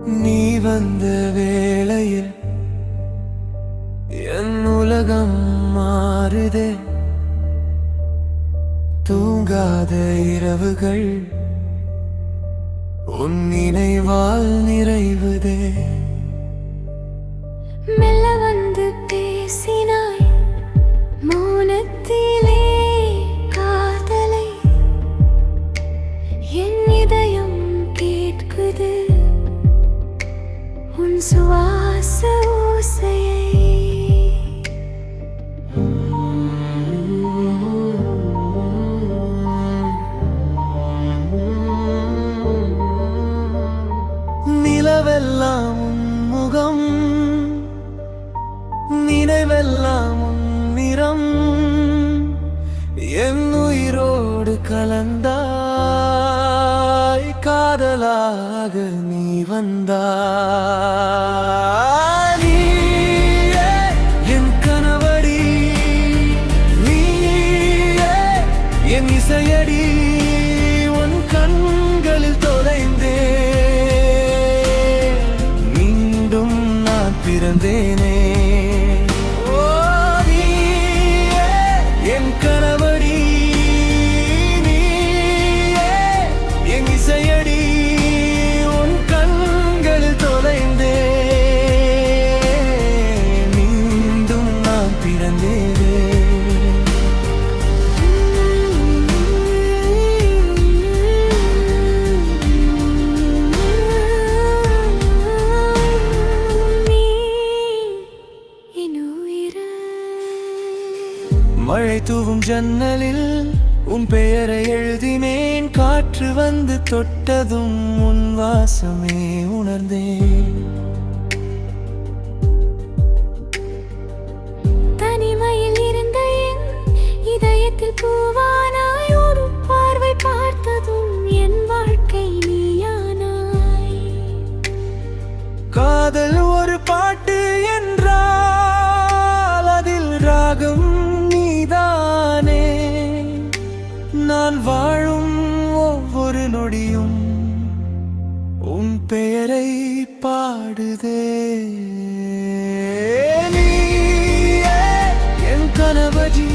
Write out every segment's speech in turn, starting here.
நீ வந்த வேளையில் என் உலகம் மாறுதே. தூங்காத இரவுகள் உன் நினைவால் நிறைவுதே. மெல்ல வந்து பேசினாய் மௌனத்திலே காதலை. என் இதயம் கேட்குது உன் சுவாச ஓசையை. நிலவெல்லாம் உன் முகம், நினைவெல்லாம் உன் நிறம். என் உயிரோடு கலந்தாய், காதலாக நீ வந்தாய். நீயே என் கனவடி, நீயே என் இசையடி. உன் கண்களில் தொலைந்தே மீண்டும் நான் பிறந்தேனே. ஓ நீயே என் கனவடி, நீயே என் இசையடி. உன் கண்களில் தொலைந்தே மீண்டும் நான் பிறந்தேனே. மழை தூவும் ஜன்னலில் உன் பெயரை எழுதினேன். காற்று வந்து தொட்டதும் உன் வாசமே உணர்ந்தேன். தனிமையில் இருந்த என் இதயத்தில் பூவானாய். ஒரு பார்வை பார்த்ததும் என் வாழ்க்கை நீயானாய். காதல் ஒரு பாட்டு என்றால் அதில் ராகம் நீதானே. நான் வாழும் ஒவ்வொரு நொடியும் உன் பெயரை பாடுதே. நீயே என் கனவடி,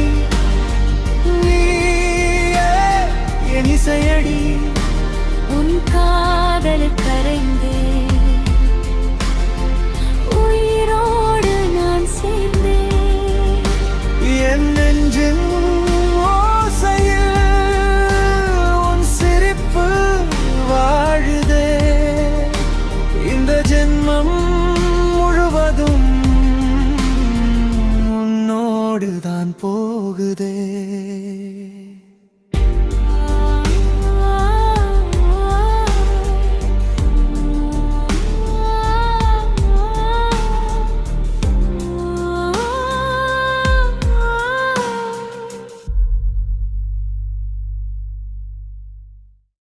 நீயே என் இசையடி. உன் காதல் கரைந்தே உயிரோடு நான் சேர்ந்தேன். என் நெஞ்சின் ஓசையில் உன் சிரிப்பு வாழுதே. இந்த ஜென்மம் முழுவதும் உன்னோடு தான் போகுதே.